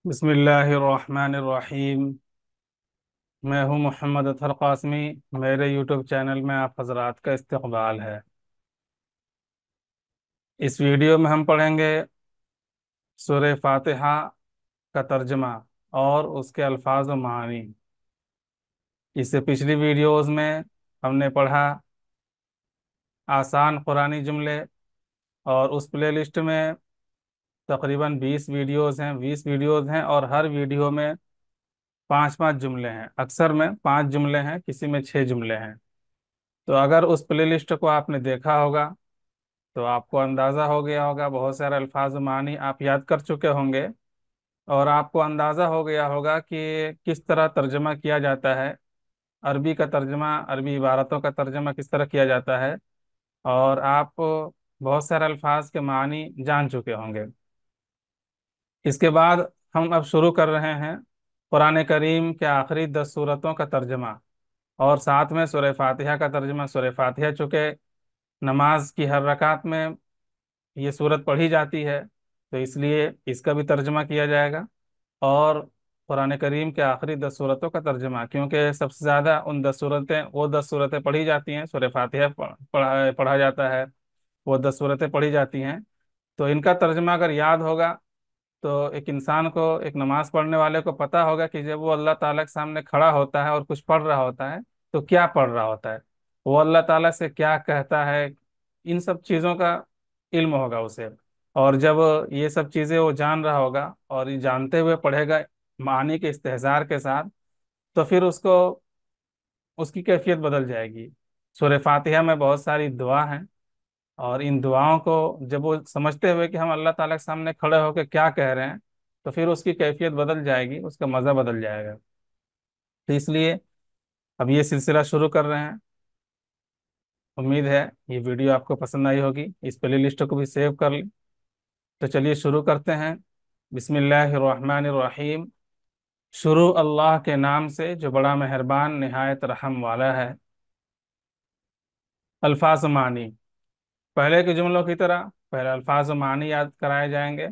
बिस्मिल्लाहिर्रहमानिर्रहीम। मैं हूं मोहम्मद अतहर कासमी। मेरे यूट्यूब चैनल में आप हजरात का इस्तकबाल है। इस वीडियो में हम पढ़ेंगे सूरह फातिहा का तर्जमा और उसके अल्फाज व मानी। इससे पिछली वीडियोस में हमने पढ़ा आसान कुरानी जुमले, और उस प्लेलिस्ट में तकरीबन 20 वीडियोस हैं और हर वीडियो में पाँच पाँच जुमले हैं। अक्सर में 5 जुमले हैं, किसी में 6 जुमले हैं। तो अगर उस प्लेलिस्ट को आपने देखा होगा तो आपको अंदाज़ा हो गया होगा, बहुत सारे अल्फाज मानी आप याद कर चुके होंगे, और आपको अंदाज़ा हो गया होगा कि किस तरह तर्जमा किया जाता है। अरबी का तर्जमा, अरबी इबारतों का तर्जमा किस तरह किया जाता है, और आप बहुत सारे अल्फाज के मानी जान चुके होंगे। इसके बाद हम अब शुरू कर रहे हैं कुरान करीम के आखिरी 10 सूरतों का तर्जमा, और साथ में सूरह फातिहा का तर्जमा। सूरह फातिहा चूँकि नमाज की हर रकात में ये सूरत पढ़ी जाती है, तो इसलिए इसका भी तर्जमा किया जाएगा। और कुरान करीम के आखिरी 10 सूरतों का तर्जमा, क्योंकि सबसे ज़्यादा उन 10 सूरतें, वो 10 सूरतें पढ़ी जाती हैं। सूरह फातिहा पढ़ा जाता है, वो 10 सूरतें पढ़ी जाती हैं। तो इनका तर्जमा अगर याद होगा तो एक इंसान को, एक नमाज पढ़ने वाले को पता होगा कि जब वो अल्लाह ताला के सामने खड़ा होता है और कुछ पढ़ रहा होता है तो क्या पढ़ रहा होता है, वो अल्लाह ताला से क्या कहता है, इन सब चीज़ों का इल्म होगा उसे। और जब ये सब चीज़ें वो जान रहा होगा और ये जानते हुए पढ़ेगा मानी के इस्तेहज़ार के साथ, तो फिर उसको, उसकी कैफियत बदल जाएगी। सूरह फातिहा में बहुत सारी दुआ हैं, और इन दुआओं को जब वो समझते हुए कि हम अल्लाह ताला के सामने खड़े होकर क्या कह रहे हैं, तो फिर उसकी कैफियत बदल जाएगी, उसका मज़ा बदल जाएगा। तो इसलिए अब ये सिलसिला शुरू कर रहे हैं। उम्मीद है ये वीडियो आपको पसंद आई होगी। इस प्ले लिस्ट को भी सेव कर लें। तो चलिए शुरू करते हैं। बिस्मिल्लाहिर्रहमानिर्रहीम। शुरू अल्लाह के नाम से जो बड़ा मेहरबान निहायत रहम वाला है। अल्फाज मानी, पहले के जुमलों की तरह पहले अल्फाज मानी याद कराए जाएंगे,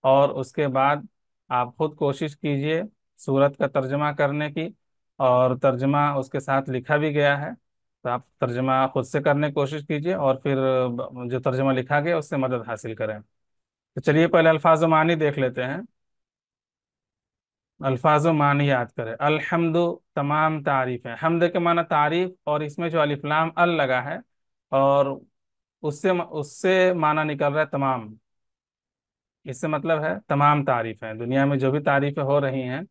और उसके बाद आप खुद कोशिश कीजिए सूरत का तर्जमा करने की। और तर्जमा उसके साथ लिखा भी गया है, तो आप तर्जमा खुद से करने की कोशिश कीजिए, और फिर जो तर्जमा लिखा गया उससे मदद हासिल करें। तो चलिए पहले अल्फाज मानी देख लेते हैं। अल्फाज मानी याद करें। अल्हम्दु, तमाम तारीफ है। हमद के माना तारीफ, और इसमें जो अलिफ लाम अल लगा है, और उससे उससे माना निकल रहा है तमाम। इससे मतलब है तमाम तारीफें, दुनिया में जो भी तारीफें हो रही हैं,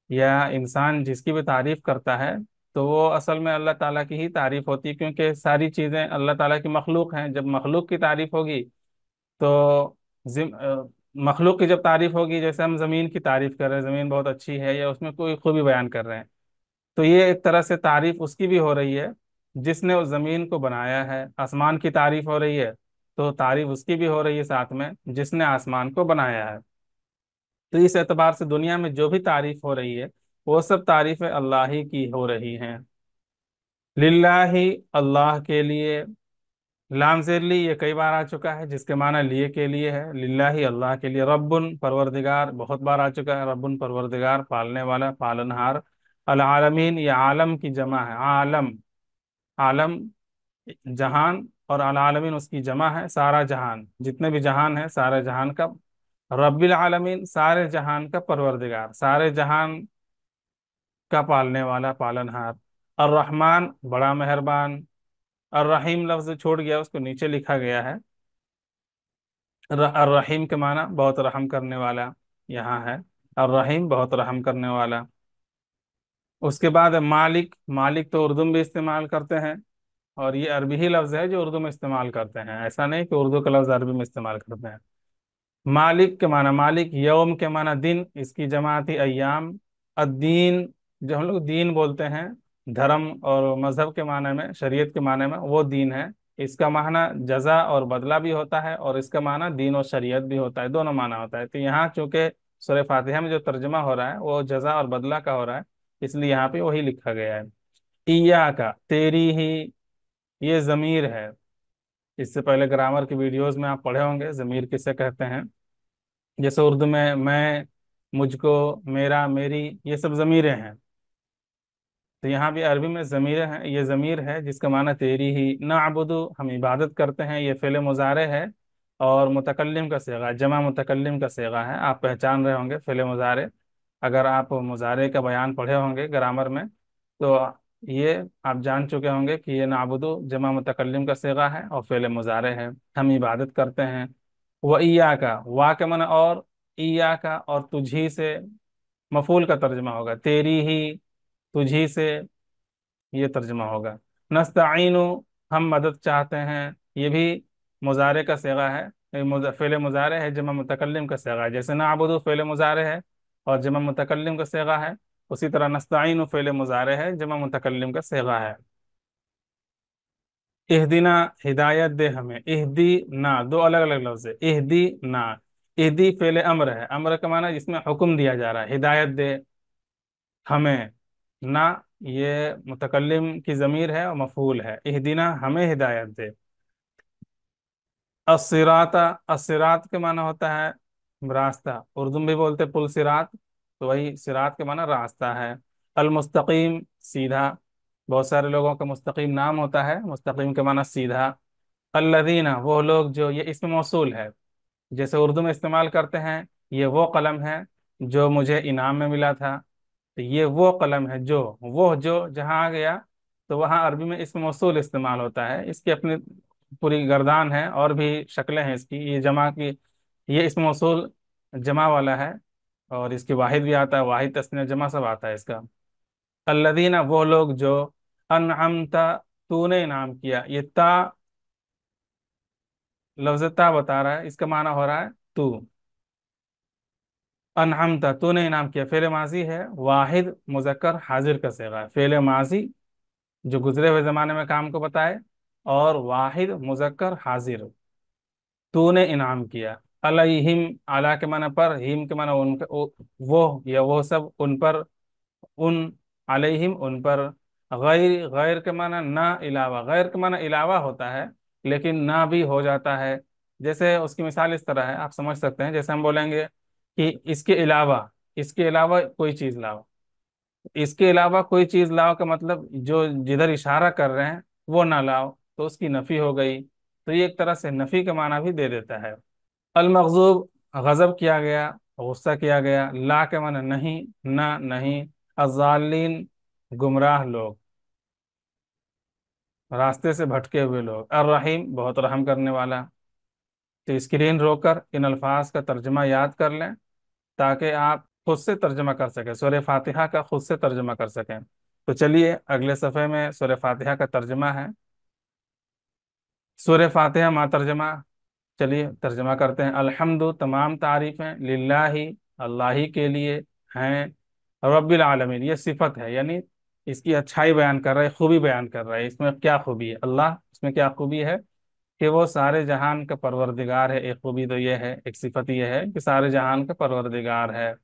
या इंसान जिसकी भी तारीफ करता है, तो वो असल में अल्लाह ताला की ही तारीफ होती है, क्योंकि सारी चीज़ें अल्लाह ताला की मखलूक हैं। जब मखलूक की तारीफ होगी तो मखलूक की जब तारीफ होगी, जैसे हम ज़मीन की तारीफ कर रहे हैं, ज़मीन बहुत अच्छी है, या उसमें कोई खूबी बयान कर रहे हैं, तो ये एक तरह से तारीफ उसकी भी हो रही है जिसने उस जमीन को बनाया है। आसमान की तारीफ हो रही है, तो तारीफ उसकी भी हो रही है साथ में जिसने आसमान को बनाया है। तो इस एतबार से दुनिया में जो भी तारीफ हो रही है, वो सब तारीफें अल्लाह ही की हो रही हैं। लिल्लाही, अल्लाह के लिए। लाम ज़ेरली ये कई बार आ चुका है, जिसके माना लिए के लिए है। लिल्लाही, अल्लाह के लिए। रब्बुन, परवरदिगार, बहुत बार आ चुका है। रब्बुन, परवरदिगार, पालने वाला, पालनहार। अल आलमीन, ये आलम की जमा है। आलम, आलम जहान, और अल आलमीन उसकी जमा है, सारा जहान, जितने भी जहान है सारे जहान का। रब्बिल आलमीन, सारे जहान का परवरदिगार, सारे जहान का पालने वाला, पालनहार। अर्रहमान, बड़ा मेहरबान। अर्रहीम लफ्ज छोड़ गया, उसको नीचे लिखा गया है। अर्रहीम के माना बहुत रहम करने वाला, यहाँ है। अर्रहीम, बहुत रहम करने वाला। उसके बाद है मालिक। मालिक तो उर्दू में भी इस्तेमाल करते हैं, और ये अरबी ही लफ्ज है जो उर्दू में इस्तेमाल करते हैं, ऐसा नहीं कि उर्दू का लफ्ज अरबी में इस्तेमाल करते हैं। मालिक के माना मालिक। यौम के माना दिन, इसकी जमात ही अय्याम। अद्दीन, जो हम लोग दीन बोलते हैं, धर्म और मजहब के माने में, शरीयत के माने में, वो दीन है। इसका माना जजा और बदला भी होता है, और इसका माना दीन और शरीयत भी होता है, दोनों माना होता है। तो यहाँ चूंकि सूरह फातिहा में जो तर्जुमा हो रहा है वो जजा और बदला का हो रहा है, इसलिए यहाँ पे वही लिखा गया है। ईया का, तेरी ही, ये जमीर है। इससे पहले ग्रामर की वीडियोस में आप पढ़े होंगे जमीर किसे कहते हैं। जैसे उर्दू में मैं, मुझ को, मेरा, मेरी, ये सब ज़मीरें हैं। तो यहाँ भी अरबी में ज़मीरें हैं, ये ज़मीर है जिसका माना तेरी ही। नअबुदु, हम इबादत करते हैं, ये फ़िल मुज़ारे है और मुतकल्लिम का सीगा, जमा मुतकल्लिम का सीगा है। आप पहचान रहे होंगे फ़िल मुज़ारे, अगर आप मुज़ारे का बयान पढ़े होंगे ग्रामर में तो ये आप जान चुके होंगे कि ये नाबुदु जमा मुतकल्लिम का सीगा है और फ़िल मुज़ारे है। हम इबादत करते हैं। व ईया का, वा के माना और, ईया का और तुझी से, मफूल का तर्जमा होगा, तेरी ही, तुझी से, ये तर्जमा होगा। नस्तईनु, हम मदद चाहते हैं, ये भी मुजारे का सेगा है, फेले मुजारे है, जमा मुतकल्लिम का सेगा है। जैसे नाबुदु फेले मुजारे है और जमा मुतकल्लिम का सेगा है, उसी तरह नस्तईनु फेले मुजारे है, जमा मुतकल्लिम का सेगा है। इहदिना, हिदायत दे हमें, इहदी ना, दो अलग अलग लफ्ज है, इहदी ना। इहदी फेले अम्र है, अम्र का माना जिसमें हुक्म दिया जा रहा है, हिदायत दे हमें। ना, ये मुतकल्लिम की ज़मीर है और मफूल है, इहदिना हमें हिदायत दे। अस्सिराता, अस्सिरात के माना होता है रास्ता, उर्दू में भी बोलते पुल सिरात, तो वही सिरात के माना रास्ता है। अल मुस्तकीम, सीधा, बहुत सारे लोगों का मुस्तकीम नाम होता है, मुस्तकीम के माना सीधा। अल्लदीना, वो लोग जो, ये इसमें मौसूल है, जैसे उर्दू में इस्तेमाल करते हैं, ये वो कलम है जो मुझे इनाम में मिला था, तो ये वो कलम है जो, वो जो जहाँ आ गया तो वहाँ अरबी में इसम मौसूल इस्तेमाल होता है। इसकी अपनी पूरी गर्दान है और भी शक्लें हैं इसकी, ये जमा की, ये इसम मौसूल जमा वाला है और इसकी वाहिद भी आता है, वाहिद तस्नीया जमा सब आता है इसका। अल्लदीना, वो लोग जो, अनअमता, तूने इनाम किया, ये ता लफ्ज़ ता बता रहा है, इसका माना हो रहा है तू। अनअमता, तूने इनाम किया, फेल माजी है, वाहिद मुजक्कर हाजिर का सेगा है, फेल माजी जो गुजरे हुए जमाने में काम को बताए, और वाहिद मुजक्कर हाजिर, तूने इनाम किया। अलैहिम, अला के माना पर, हिम के माना उनका, वो या वो सब उन पर, उन, अलैहिम उन पर। गैर, गैर के माना ना, इलावा, गैर के माना इलावा होता है लेकिन ना भी हो जाता है। जैसे उसकी मिसाल इस तरह है, आप समझ सकते हैं, जैसे हम बोलेंगे कि इसके अलावा, इसके अलावा कोई चीज़ लाओ, इसके अलावा कोई चीज लाओ का मतलब जो जिधर इशारा कर रहे हैं वो ना लाओ, तो उसकी नफी हो गई, तो ये एक तरह से नफी का माना भी दे देता है। अल मगजूब, गजब किया गया, गुस्सा किया गया, ला के माना नहीं, ना नहीं। अजालिन, गुमराह लोग, रास्ते से भटके हुए लोग। अर्रहीम, बहुत रहम करने वाला। तो स्क्रीन रोकर इन अल्फाज का तर्जमा याद कर लें ताकि आप खुद से तर्जमा कर सकें, सूरह फातिहा का खुद से तर्जमा कर सकें। तो चलिए अगले सफ़े में सूरह फातिहा का तर्जमा है। सूरह फातिहा मा तर्जमा, चलिए तर्जमा करते हैं। अल्हम्दु, तमाम तारीफ़ें, लिल्लाही, अल्लाह ही के लिए हैं। रब्बिल आलमीन, ये सिफत है, यानी इसकी अच्छाई बयान कर रहा है, खूबी बयान कर रहा है, इसमें क्या खूबी है, अल्लाह इसमें क्या खूबी है कि वो सारे जहान का परवरदिगार है। एक खूबी तो ये है, एक सिफत ये है कि सारे जहान का परवरदिगार है।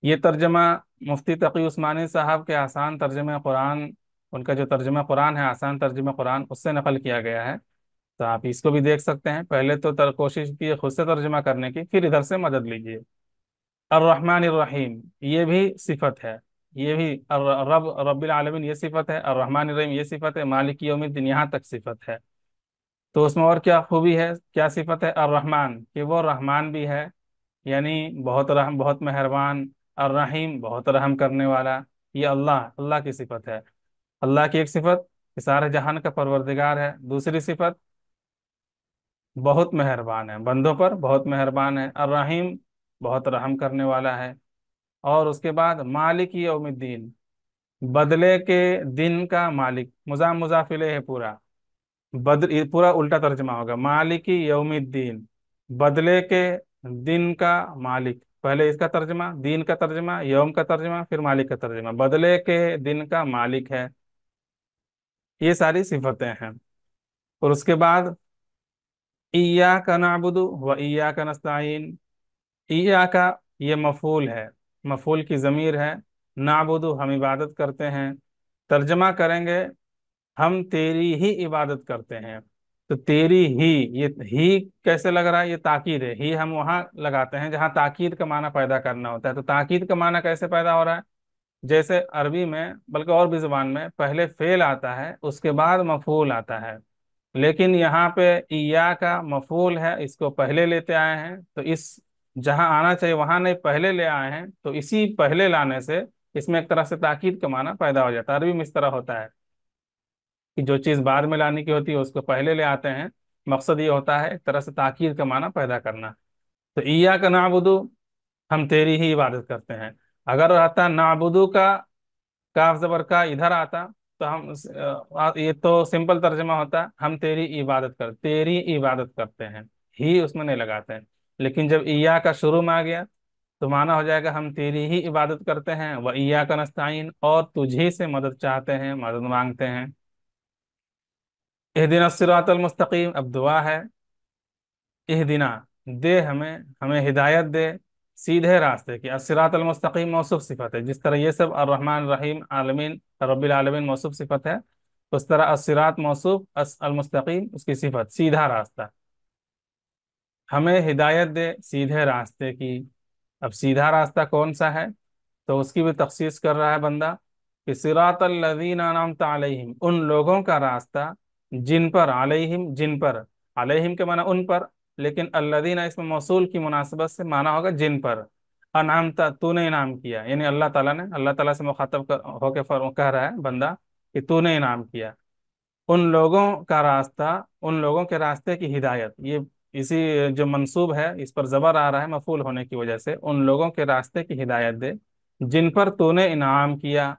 ये तर्जमा मुफ्ती तकी उस्मानी साहब के आसान तर्जमे कुरान, उनका जो तर्जमा कुरान है, आसान तर्जमा कुरान, उससे नकल किया गया है। तो आप इसको भी देख सकते हैं, पहले तो कोशिश कीजिए खुद से तर्जमा करने की, फिर इधर से मदद लीजिए। अर्रहमान रहीम, ये भी सिफत है, ये भी रब्बिल आलमीन ये सिफत है, अर्रहमान रहीम ये सिफत है, मालिक यौमिद्दीन यहाँ तक सिफत है। तो उसमें और क्या खूबी है, क्या सिफत है, अर्रहमान, कि वो रहमान भी है, यानी बहुत रहम, बहुत मेहरबान। और रहीम, बहुत रहम करने वाला। ये अल्लाह, अल्लाह की सिफत है। अल्लाह की एक सिफत कि सारे जहान का परवरदिगार है, दूसरी सिफत बहुत मेहरबान है, बंदों पर बहुत मेहरबान है। और रहीम, बहुत रहम करने वाला है। और उसके बाद मालिक यौमिद्दीन, बदले के दिन का मालिक, मुजाफिले है पूरा, बदल, ये पूरा उल्टा तर्जमा होगा, मालिकी यौमिद्दीन, बदले के दिन का मालिक। पहले इसका तर्जमा, दीन का तर्जमा, यौम का तर्जमा, फिर मालिक का तर्जमा, बदले के दिन का मालिक है। ये सारी सिफतें हैं। और उसके बाद इय्याका नअबुदु व इय्याका नस्तईन। इय्याका, ये मफूल है, मफूल की ज़मीर है। नाबुदु, हम इबादत करते हैं। तर्जमा करेंगे, हम तेरी ही इबादत करते हैं। तो तेरी ही, ये ही कैसे लग रहा है? ये ताकीद है। ही हम वहां लगाते हैं जहां ताकीद का माना पैदा करना होता है। तो ताकीद का माना कैसे पैदा हो रहा है? जैसे अरबी में, बल्कि और भी जुबान में, पहले फेल आता है, उसके बाद मफूल आता है। लेकिन यहाँ पे इया का मफूल है, इसको पहले लेते आए हैं। तो इस, जहां आना चाहिए वहां नहीं, पहले ले आए हैं, तो इसी पहले लाने से इसमें एक तरह से ताकीद का माना पैदा हो जाता है। अरबी में इस तरह होता है कि जो चीज़ बाद में लाने की होती है उसको पहले ले आते हैं। मकसद ये होता है एक तरह से ताकीद का माना पैदा करना। तो इया का नाबुदू, हम तेरी ही इबादत करते हैं। अगर आता नाबुदू का काफ जबर का इधर आता, तो हम ये तो सिंपल तर्जमा होता, हम तेरी इबादत करते हैं। ही उसमें नहीं लगाते हैं। लेकिन जब इया का शुरू में आ गया तो माना हो जाएगा हम तेरी ही इबादत करते हैं, व इया का नस्ताइन, और तुझी से मदद चाहते हैं, मदद मांगते हैं। इहदिना सिरातल मुस्तकीम, अब दुआ है। इहदिना, दे हमें, हमें हिदायत दे सीधे रास्ते की। अस्सिरातल मुस्तकीम मौसूफ सिफत है, जिस तरह ये सब अर्रहमान रहीम आलमीन रब्बिल आलमीन मौसूफ सिफत है, उस तरह अस्सिरात मौसूफ, अस अल मुस्तकीम उसकी सिफत, सीधा रास्ता। हमें हिदायत दे सीधे रास्ते की। अब सीधा रास्ता कौन सा है? तो उसकी भी तखसीस कर रहा है बंदा कि सिरातल लज़ीना अनअमता अलैहिम, उन लोगों का रास्ता जिन पर, अलैहिम जिन पर, अलैहिम के माना उन पर, लेकिन अल्लज़ीना इसमें मौसूल की मुनासबत से माना होगा जिन पर। अनअमता, तूने इनाम किया, यानी अल्लाह ताला ने, अल्लाह ताला से मुखातब होकर कह रहा है बंदा कि तूने इनाम किया। उन लोगों का रास्ता, उन लोगों के रास्ते की हिदायत, ये इसी जो मंसूब है इस पर जबर आ रहा है मफूल होने की वजह से, उन लोगों के रास्ते की हिदायत दे जिन पर तूने इनाम किया।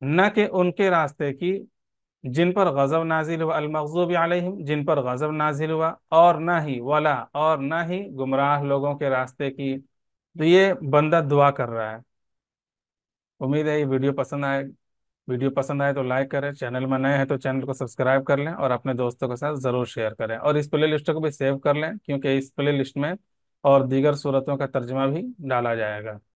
न कि उनके रास्ते की जिन पर गजब नाजिल हुआ, अलमगजूब अलैहिम, जिन पर गजब नाजिल हुआ, और न ही वला, और न ही गुमराह लोगों के रास्ते की। तो ये बंदा दुआ कर रहा है। उम्मीद है ये वीडियो पसंद आए। वीडियो पसंद आए तो लाइक करें, चैनल में नए हैं तो चैनल को सब्सक्राइब कर लें, और अपने दोस्तों के साथ ज़रूर शेयर करें, और इस प्ले लिस्ट को भी सेव कर लें, क्योंकि इस प्ले लिस्ट में और दीगर सूरतों का तर्जमा भी डाला जाएगा।